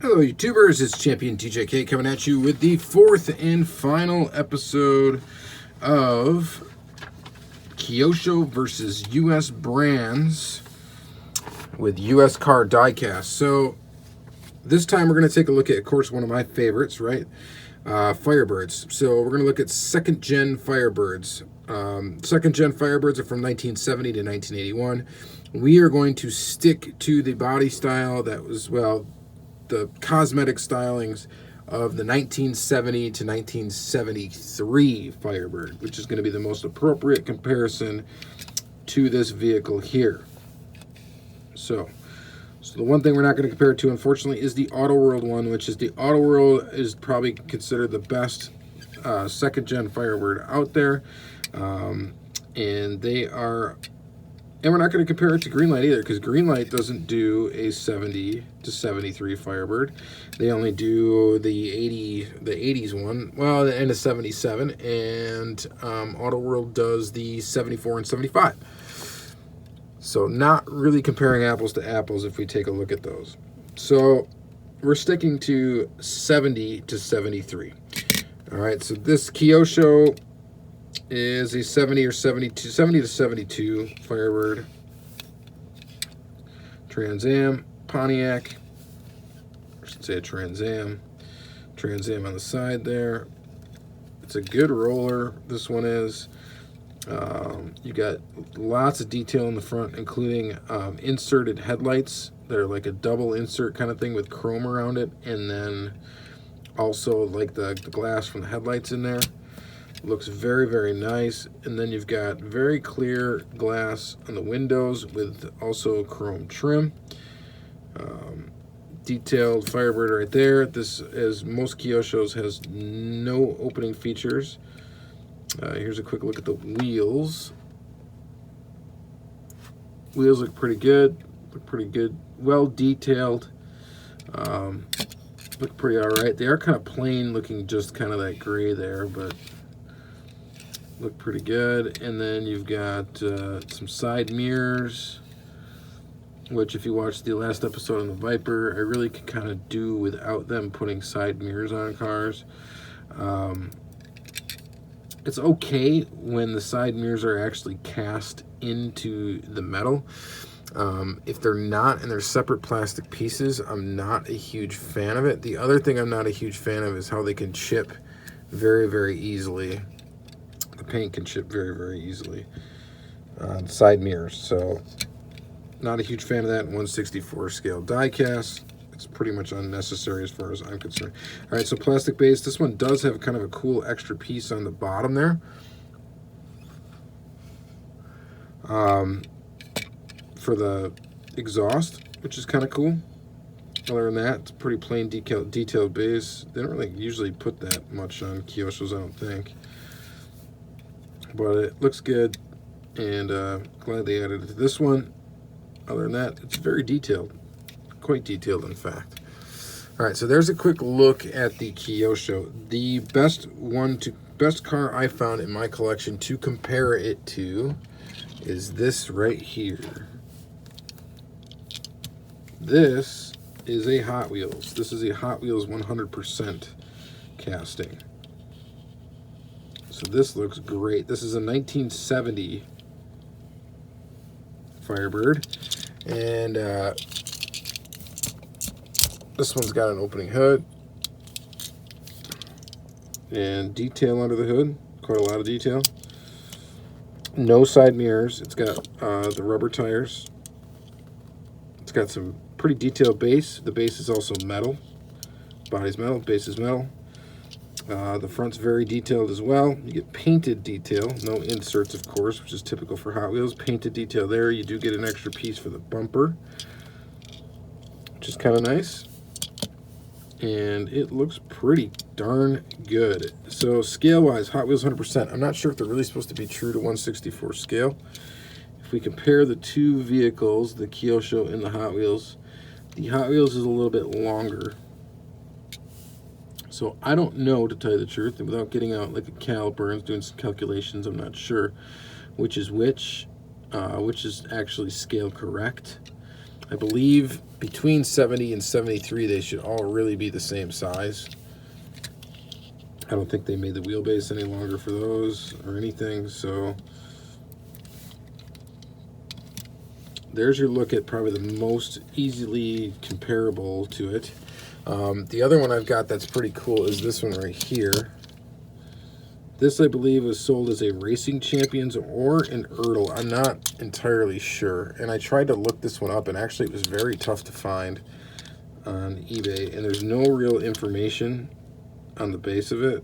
Hello, YouTubers. It's Championdjk coming at you with the fourth and final episode of Kyosho versus U.S. brands with U.S. car diecast. So this time we're going to take a look at, of course, one of my favorites, right? Firebirds. So we're going to look at second-gen Firebirds. Second-gen Firebirds are from 1970 to 1981. We are going to stick to the body style that was, well, the cosmetic stylings of the 1970 to 1973 Firebird, which is going to be the most appropriate comparison to this vehicle here. So the one thing we're not going to compare it to, unfortunately, is the Auto World one, which is the Auto World is probably considered the best second-gen Firebird out there. And they are... And we're not going to compare it to Greenlight either, because Greenlight doesn't do a 70 to 73 Firebird. They only do the 80s one, well, the end of 77, and Auto World does the 74 and 75. So not really comparing apples to apples if we take a look at those. So we're sticking to 70 to 73. All right, so this Kyosho is a 70 to 72 Firebird. Trans Am, Pontiac, I should say a Trans Am on the side there. It's a good roller, this one is. You got lots of detail in the front, including inserted headlights that are like a double insert kind of thing with chrome around it, and then also like the glass from the headlights in there. Looks very, very nice. And then you've got very clear glass on the windows with also chrome trim. Detailed Firebird right there. This, as most Kyoshos, has no opening features. Here's a quick look at the wheels. Wheels look pretty good. Well detailed. Look pretty alright. They are kind of plain looking, just kind of that gray there, but look pretty good. And then you've got some side mirrors, which if you watched the last episode on the Viper, I really could kind of do without them putting side mirrors on cars. It's okay when the side mirrors are actually cast into the metal. If they're not and they're separate plastic pieces, I'm not a huge fan of it. The other thing I'm not a huge fan of is how they can chip very, very easily. The paint can chip very, very easily on side mirrors. So not a huge fan of that in 1/64 scale diecast. It's pretty much unnecessary as far as I'm concerned. All right, so plastic base. This one does have kind of a cool extra piece on the bottom there. For the exhaust, which is kind of cool. Other than that, it's a pretty plain detailed base. They don't really usually put that much on Kyoshos, I don't think. But it looks good, and glad they added it to this one. Other than that, it's very detailed. Quite detailed, in fact. All right, so there's a quick look at the Kyosho. The best car I found in my collection to compare it to is this right here. This is a Hot Wheels. This is a Hot Wheels 100% casting. So this looks great. This is a 1970 Firebird. And this one's got an opening hood. And detail under the hood. Quite a lot of detail. No side mirrors. It's got the rubber tires. It's got some pretty detailed base. The base is also metal. Body's metal, base is metal. The front's very detailed as well. You get painted detail, no inserts, of course, which is typical for Hot Wheels. Painted detail there. You do get an extra piece for the bumper, which is kind of nice. And it looks pretty darn good. So scale-wise, Hot Wheels 100%. I'm not sure if they're really supposed to be true to 1/64 scale. If we compare the two vehicles, the Kyosho and the Hot Wheels is a little bit longer. So I don't know, to tell you the truth, and without getting out like a caliper and doing some calculations, I'm not sure which is which is actually scale correct. I believe between 70 and 73, they should all really be the same size. I don't think they made the wheelbase any longer for those or anything, so there's your look at probably the most easily comparable to it. The other one I've got that's pretty cool is this one right here. This, I believe, was sold as a Racing Champions or an Ertl. I'm not entirely sure. And I tried to look this one up, and actually it was very tough to find on eBay. And there's no real information on the base of it.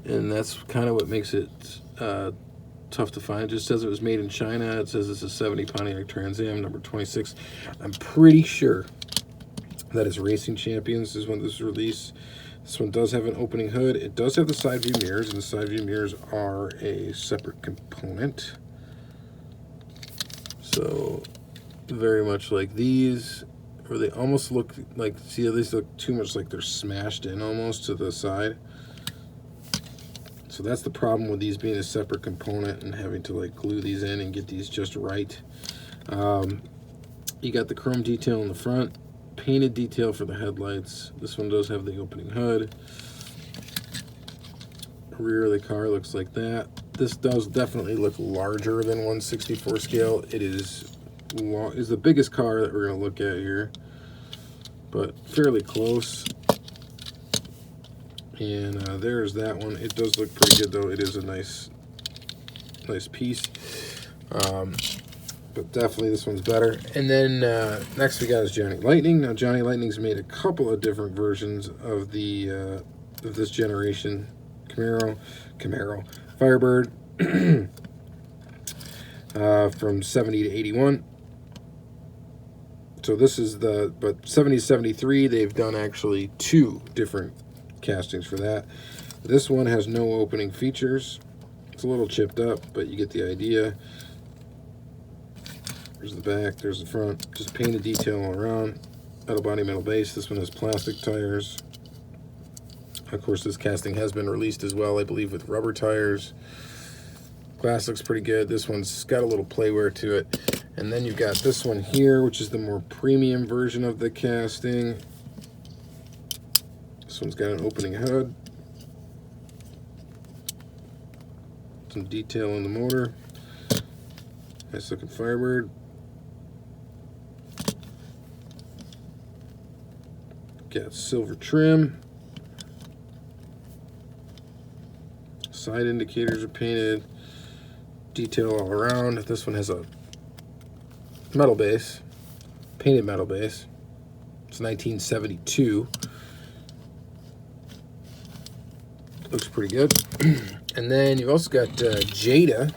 And that's kind of what makes it tough to find. It just says it was made in China. It says it's a 70 Pontiac Trans Am, number 26. I'm pretty sure that is Racing Champions is when this was released. This one does have an opening hood. It does have the side view mirrors, and the side view mirrors are a separate component. So very much like these, or they almost look like, see, these look too much like they're smashed in almost to the side. So that's the problem with these being a separate component and having to like glue these in and get these just right. You got the chrome detail in the front, painted detail for the headlights. This one does have the opening hood. Rear of the car looks like that. This does definitely look larger than 1/64 scale. It is the biggest car that we're going to look at here, but fairly close. And there's that one. It does look pretty good, though. It is a nice piece. But definitely this one's better. And then next we got is Johnny Lightning. Now Johnny Lightning's made a couple of different versions of the of this generation Camaro Firebird from 70 to 81. So this is but 70 to 73, they've done actually 2 different castings for that. This one has no opening features. It's a little chipped up, but you get the idea. There's the back, there's the front, just painted detail all around. Metal body, metal base. This one has plastic tires. Of course, this casting has been released as well, I believe, with rubber tires. Glass looks pretty good. This one's got a little playwear to it. And then you've got this one here, which is the more premium version of the casting. This one's got an opening hood. Some detail in the motor. Nice looking Firebird. Got silver trim. Side indicators are painted. Detail all around. This one has a metal base. Painted metal base. It's 1972. Looks pretty good. And then you've also got Jada,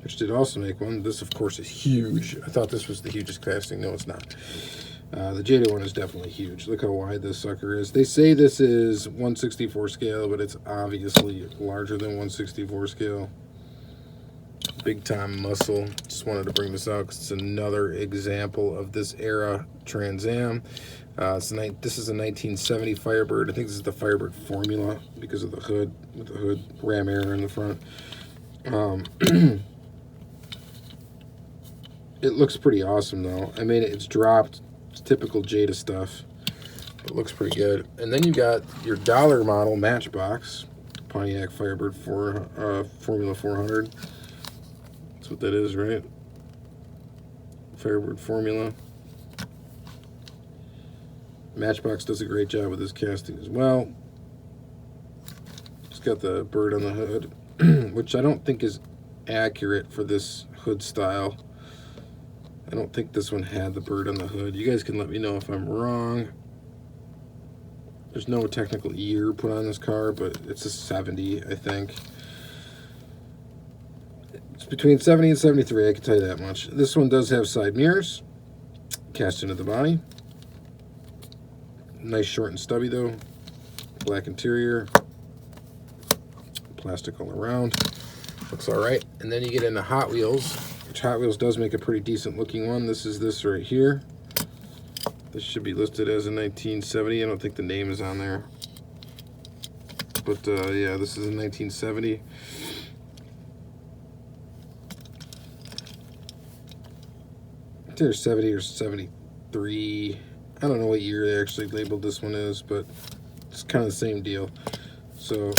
which did also make one. This, of course, is huge. I thought this was the hugest casting. No, it's not. The Jada one is definitely huge. Look how wide this sucker is. They say this is 1/64 scale, but it's obviously larger than 1/64 scale. Big time muscle. Just wanted to bring this out because it's another example of this era Trans Am. This is a 1970 Firebird. I think this is the Firebird formula because of the hood, with the hood ram air in the front. It looks pretty awesome though. I mean, it's dropped. It's typical Jada stuff. It looks pretty good. And then you got your dollar model Matchbox Pontiac Firebird Formula 400. That's what that is, right? Firebird Formula. Matchbox does a great job with this casting as well. It's got the bird on the hood, which I don't think is accurate for this hood style. I don't think this one had the bird on the hood. You guys can let me know if I'm wrong. There's no technical year put on this car, but it's a 70, I think. It's between 70 and 73, I can tell you that much. This one does have side mirrors, cast into the body. Nice short and stubby though. Black interior. Plastic all around. Looks alright. And then you get into Hot Wheels, which Hot Wheels does make a pretty decent looking one. This is this right here. This should be listed as a 1970. I don't think the name is on there. But yeah, this is a 1970. they're 70 or 73. I don't know what year they actually labeled this one is, but it's kind of the same deal. So,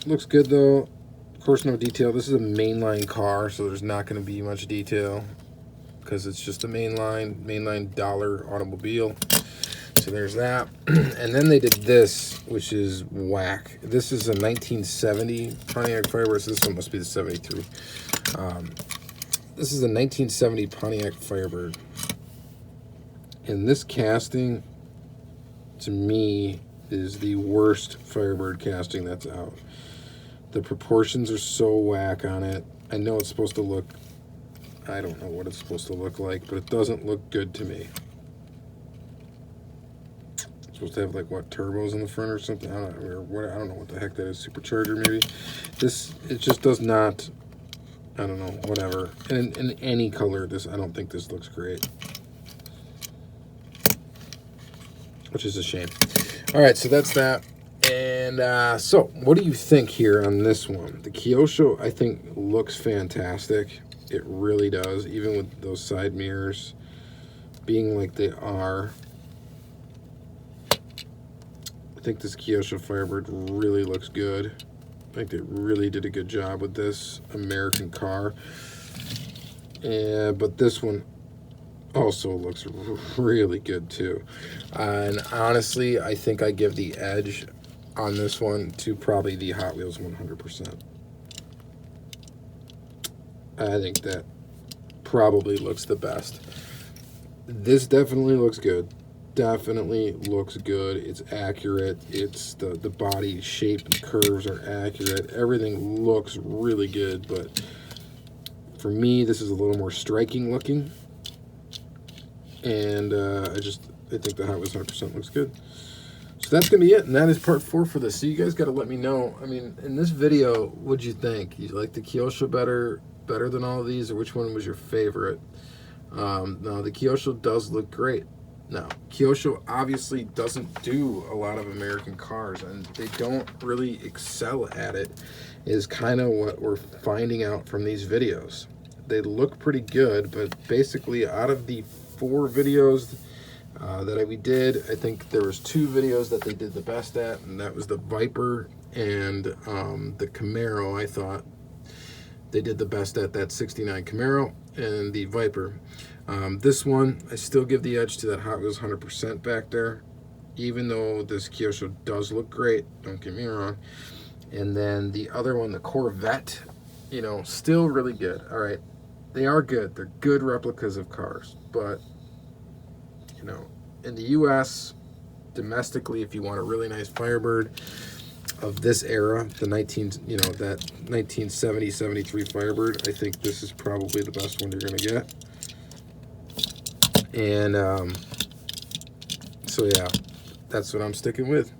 looks good though. Of course, no detail. This is a mainline car, so there's not going to be much detail because it's just a mainline dollar automobile. So there's that. And then they did this, which is whack. This is a 1970 Pontiac Firebird. So this one must be the 73. This is a 1970 Pontiac Firebird. And this casting, to me, is the worst Firebird casting that's out. The proportions are so whack on it. I know it's supposed to look, I don't know what it's supposed to look like, but it doesn't look good to me. It's supposed to have like what, turbos in the front or something? I don't know what the heck that is. Supercharger maybe. It just does not. I don't know. Whatever. And in any color, I don't think this looks great. Which is a shame. All right, so that's that. And so, what do you think here on this one? The Kyosho, I think, looks fantastic. It really does, even with those side mirrors being like they are. I think this Kyosho Firebird really looks good. I think they really did a good job with this American car. But this one also looks really good too. And honestly, I think I give the edge on this one to probably the Hot Wheels 100%. I think that probably looks the best. This definitely looks good. Definitely looks good. It's accurate. It's the body shape and curves are accurate. Everything looks really good, but for me, this is a little more striking looking. And I think the Hot Wheels 100% looks good. So that's going to be it, and that is part 4 for this. So you guys got to let me know. I mean, in this video, what'd you think? You like the Kyosho better than all of these, or which one was your favorite? No, the Kyosho does look great. Now, Kyosho obviously doesn't do a lot of American cars, and they don't really excel at it, is kind of what we're finding out from these videos. They look pretty good, but basically out of the 4 videos that we did, I think there was 2 videos that they did the best at, and that was the Viper and the Camaro. I thought they did the best at that 69 Camaro and the Viper. This one, I still give the edge to that Hot Wheels 100% back there, even though this Kyosho does look great, don't get me wrong. And then the other one, the Corvette, you know, still really good. All right, they are good. They're good replicas of cars, but you know, in the U.S., domestically, if you want a really nice Firebird of this era, that 1970, 73 Firebird, I think this is probably the best one you're going to get. And so yeah, that's what I'm sticking with.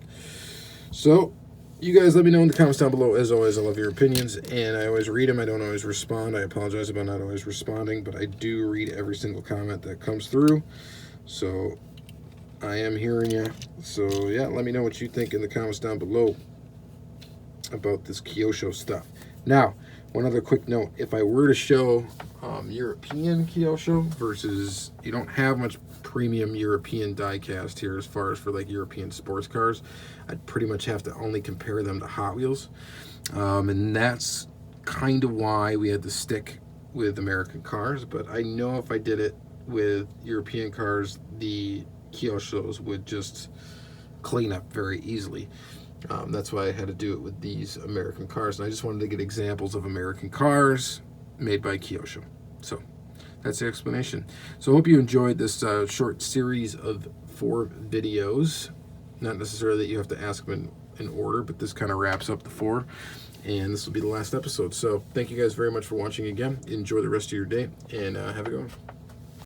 So you guys let me know in the comments down below. As always, I love your opinions, and I always read them. I don't always respond. I apologize about not always responding, but I do read every single comment that comes through. So I am hearing you. So yeah, let me know what you think in the comments down below about this Kyosho stuff. Now, one other quick note: if I were to show European Kyosho versus, you don't have much premium European diecast here as far as for like European sports cars, I'd pretty much have to only compare them to Hot Wheels, and that's kind of why we had to stick with American cars. But I know if I did it with European cars, the Kyoshos would just clean up very easily. That's why I had to do it with these American cars, and I just wanted to get examples of American cars made by Kyosho. So that's the explanation. So I hope you enjoyed this short series of 4 videos. Not necessarily that you have to ask them in order, but this kind of wraps up the 4, and this will be the last episode. So thank you guys very much for watching again. Enjoy the rest of your day, and have a good one.